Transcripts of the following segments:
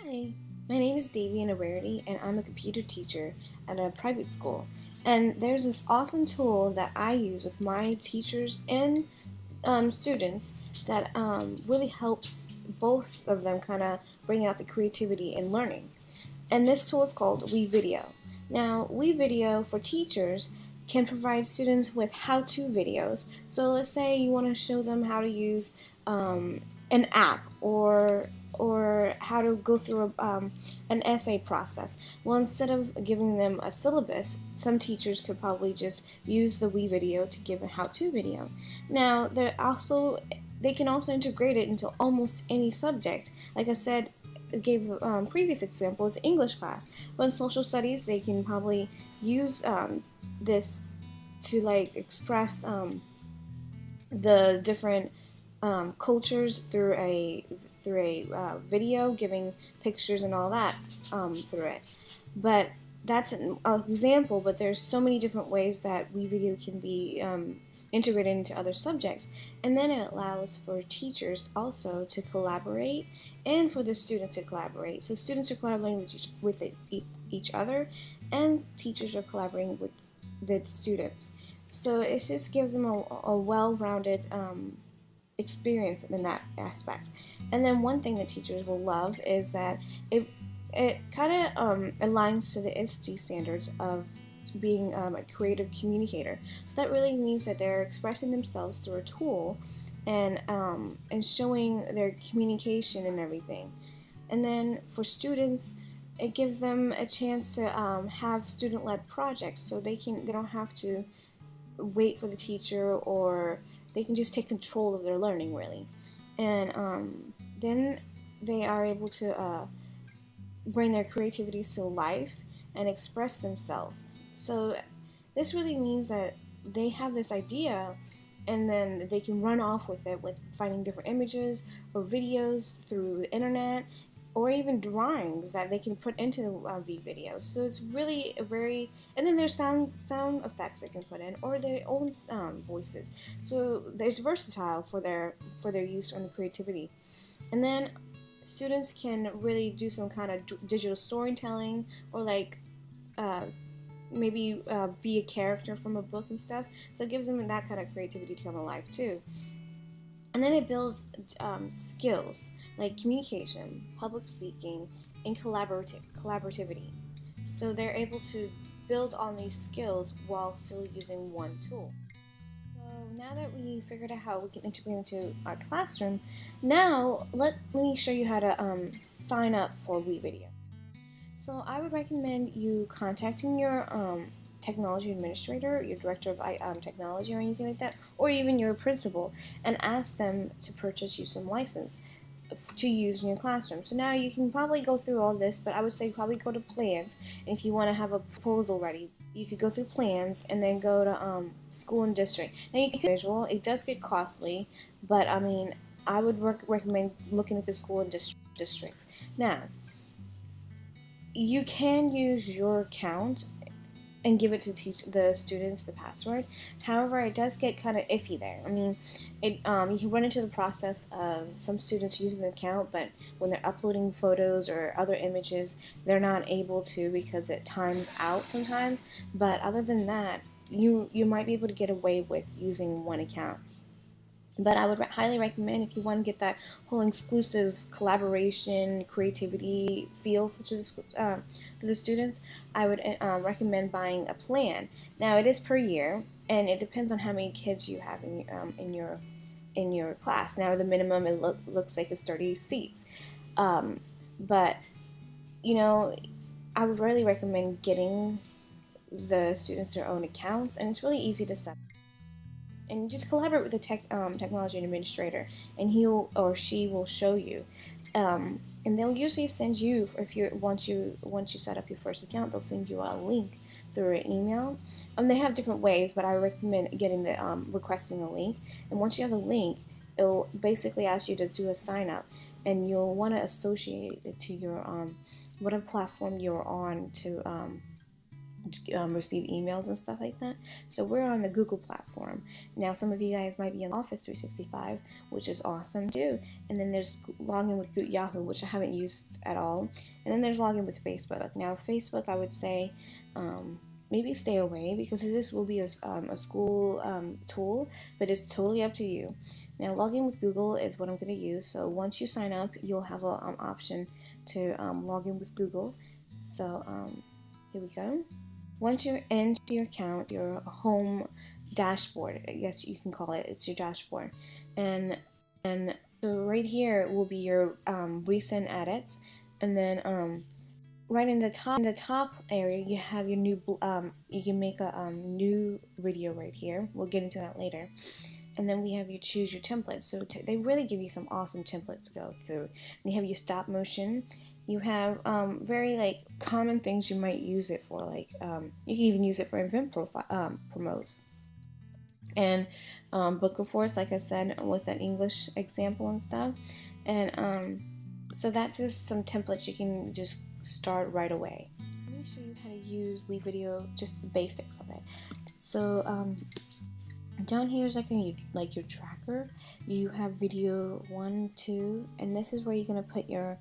Hi, my name is Davian Rarity, and I'm a computer teacher at a private school. And there's this awesome tool that I use with my teachers and students that really helps both of them kind of bring out the creativity in learning. And this tool is called WeVideo. Now, WeVideo for teachers can provide students with how-to videos. So let's say you want to show them how to use an app or how to go through an essay process. Well, instead of giving them a syllabus, some teachers could probably just use the WeVideo to give a how-to video. Now, they can also integrate it into almost any subject. Like I said, gave the previous example is English class. But in social studies, they can probably use this to like express the different cultures through a video, giving pictures and all that through it. But that's an example. But there's so many different ways that WeVideo can be integrated into other subjects, and then it allows for teachers also to collaborate and for the students to collaborate. So students are collaborating with each other, and teachers are collaborating with the students. So it just gives them a well-rounded experience in that aspect. And then one thing that teachers will love is that it kind of aligns to the ISTE standards of being a creative communicator. So that really means that they're expressing themselves through a tool and showing their communication and everything. And then for students, it gives them a chance to have student-led projects, so they don't have to wait for the teacher, or they can just take control of their learning really. And then they are able to bring their creativities to life and express themselves. So this really means that they have this idea, and then they can run off with it, with finding different images or videos through the internet, or even drawings that they can put into WeVideo. So it's really a very, and then there's sound effects they can put in, or their own voices. So there's versatile for their use and the creativity. And then students can really do some kind of digital storytelling, or like maybe be a character from a book and stuff. So it gives them that kind of creativity to come alive too. And then it builds skills like communication, public speaking, and collaborativity. So they're able to build on these skills while still using one tool. So now that we figured out how we can integrate into our classroom, now let me show you how to sign up for WeVideo. So I would recommend you contacting your technology administrator, your director of technology or anything like that, or even your principal, and ask them to purchase you some license to use in your classroom. So now you can probably go through all this, but I would say probably go to plans. And if you want to have a proposal ready, you could go through plans and then go to school and district. Now you can visual. It does get costly, but I mean, I would recommend looking at the school and district. Now, you can use your account and give it to teach the students the password. However, it does get kind of iffy there. I mean, you can run into the process of some students using the account, but when they're uploading photos or other images, they're not able to because it times out sometimes. But other than that, you might be able to get away with using one account. But I would highly recommend, if you want to get that whole exclusive collaboration, creativity feel to the students, I would recommend buying a plan. Now it is per year, and it depends on how many kids you have in your class. Now the minimum looks like it's 30 seats, but you know, I would really recommend getting the students their own accounts, and it's really easy to set. And just collaborate with the technology administrator, and he or she will show you. And they'll usually send you, if you once you set up your first account, they'll send you a link through an email. They have different ways, but I recommend getting the requesting a link. And once you have a link, it'll basically ask you to do a sign up, and you'll want to associate it to your whatever platform you're on to receive emails and stuff like that. So we're on the Google platform. Now some of you guys might be on Office 365, which is awesome too. And then there's login with Yahoo, which I haven't used at all. And then there's login with Facebook. Now Facebook, I would say maybe stay away, because this will be a school tool, but it's totally up to you. Now login with Google is what I'm going to use. So once you sign up, you'll have an option to log in with Google. So here we go. Once you're into your account, your home dashboard, I guess you can call it, it's your dashboard. And so right here will be your recent edits. And then right in the top area, you have your new, you can make a new video right here. We'll get into that later. And then we have you choose your templates. So they really give you some awesome templates to go through. And you have your stop motion. You have very like common things you might use it for, like you can even use it for event promotes and book reports, like I said, with an English example and stuff. And so that's just some templates you can just start right away. Let me show you how to use WeVideo, just the basics of it. So down here is like your tracker. You have video 1, 2, and this is where you're gonna put your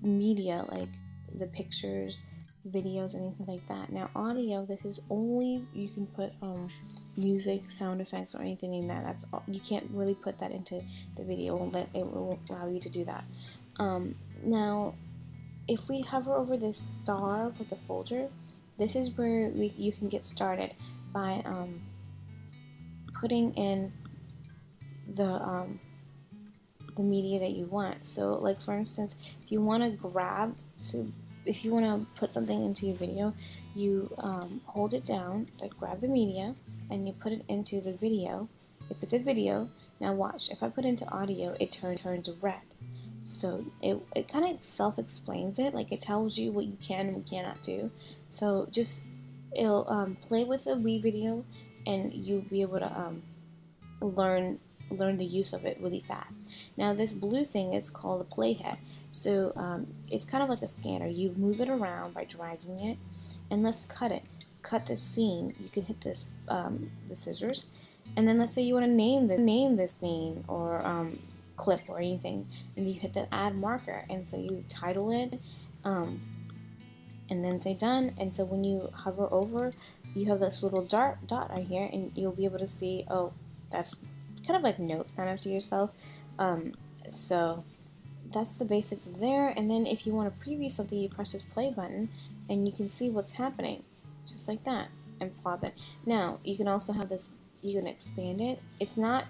media, like the pictures, videos, anything like that. Now audio, this is only, you can put music, sound effects, or anything in that. That's all. You can't really put that into the video. It won't allow you to do that. Now if we hover over this star with the folder, this is where you can get started by putting in the media that you want. So like for instance, if you want to if you want to put something into your video, you hold it down, like grab the media, and you put it into the video. If it's a video, now watch, if I put into audio, it turns red. So it kind of self-explains it, like it tells you what you can and cannot do. So just it'll play with the WeVideo, and you'll be able to learn the use of it really fast. Now this blue thing is called a Playhead. So it's kind of like a scanner. You move it around by dragging it, and let's cut this scene. You can hit this the scissors, and then let's say you want to name this scene or clip or anything, and you hit the add marker, and so you title it and then say done. And so when you hover over, you have this little dot right here, and you'll be able to see, oh, that's kind of like notes kind of to yourself. So that's the basics of there. And then if you want to preview something, you press this play button, and you can see what's happening just like that, and pause it. Now you can also have this, you can expand it. It's not,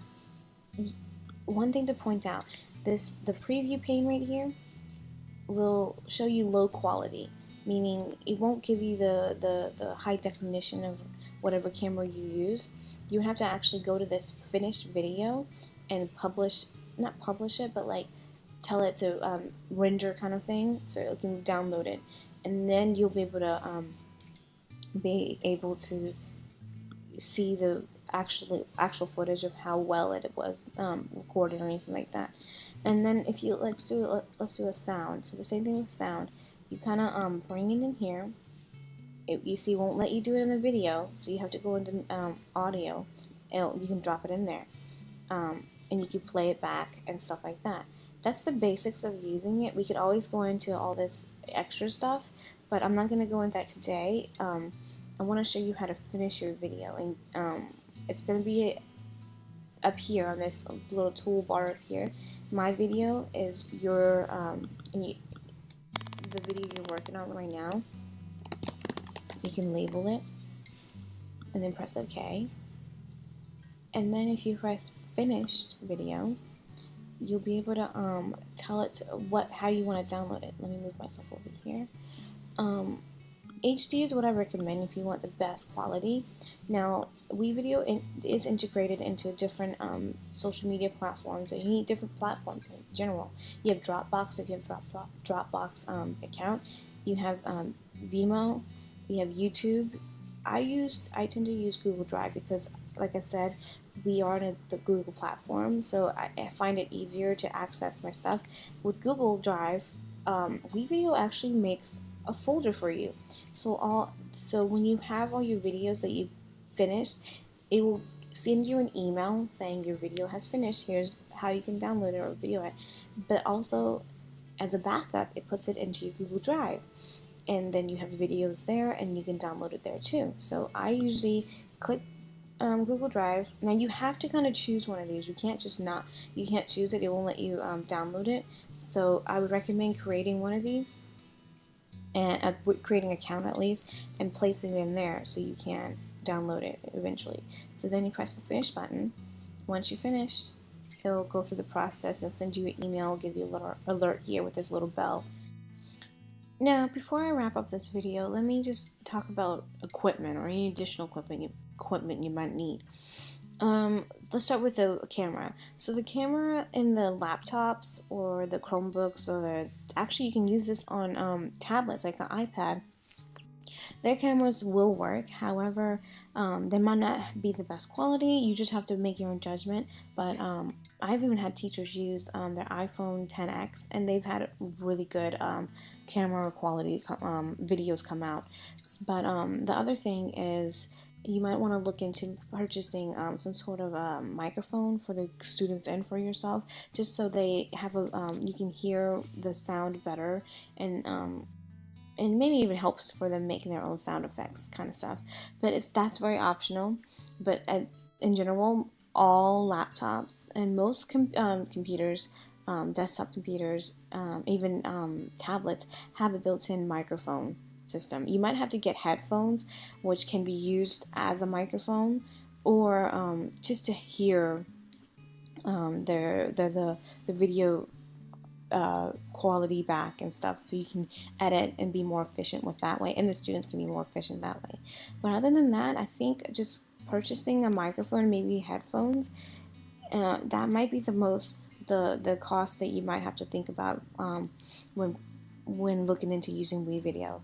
one thing to point out, the preview pane right here will show you low quality, meaning it won't give you the high definition of whatever camera you use. You would have to actually go to this finished video and not publish it, but like tell it to render kind of thing, so it can download it, and then you'll be able to see the actual footage of how well it was recorded or anything like that. And then if you let's do a sound. So the same thing with sound. You kind of bring it in here. You see, it won't let you do it in the video, so you have to go into audio, and you can drop it in there, and you can play it back and stuff like that. That's the basics of using it. We could always go into all this extra stuff, but I'm not going to go into that today. I want to show you how to finish your video, and it's going to be up here on this little toolbar up here. My video is your the video you're working on right now, so you can label it and then press OK. And then if you press finished video, you'll be able to tell it how you want to download it. Let me move myself over here. HD is what I recommend if you want the best quality. Now, WeVideo is integrated into different social media platforms, and you need different platforms in general. You have Dropbox if you have Dropbox account. You have Vimeo. You have YouTube. I tend to use Google Drive because, like I said, we are in the Google platform, so I find it easier to access my stuff. With Google Drive, WeVideo actually makes a folder for you. So when you have all your videos that you finished, it will send you an email saying your video has finished. Here's how you can download it or video it. But also, as a backup, it puts it into your Google Drive, and then you have the videos there, and you can download it there too. So I usually click Google Drive. Now you have to kind of choose one of these. You can't just not. You can't choose it. It won't let you download it. So I would recommend creating one of these and creating an account at least, and placing it in there so you can download it eventually. So then you press the finish button. Once you finished, it'll go through the process. They'll send you an email, give you a little alert here with this little bell. Now, before I wrap up this video, let me just talk about equipment or any additional equipment you might need. Let's start with the camera. So the camera in the laptops or the Chromebooks, actually you can use this on tablets like an iPad. Their cameras will work, however, they might not be the best quality. You just have to make your own judgment. But I've even had teachers use their iPhone XS, and they've had really good camera quality videos come out. But the other thing is, you might want to look into purchasing some sort of microphone for the students and for yourself, just so they have you can hear the sound better, and maybe even helps for them making their own sound effects kind of stuff. But that's very optional. But in general, all laptops and most computers, desktop computers, even tablets, have a built-in microphone system. You might have to get headphones, which can be used as a microphone, or just to hear the video quality back and stuff, so you can edit and be more efficient with that way, and the students can be more efficient that way. But other than that, I think just purchasing a microphone, maybe headphones, that might be the cost that you might have to think about when looking into using WeVideo.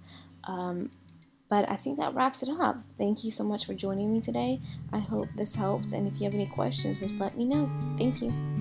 But I think that wraps it up. Thank you so much for joining me today. I hope this helped, and if you have any questions, just let me know. Thank you.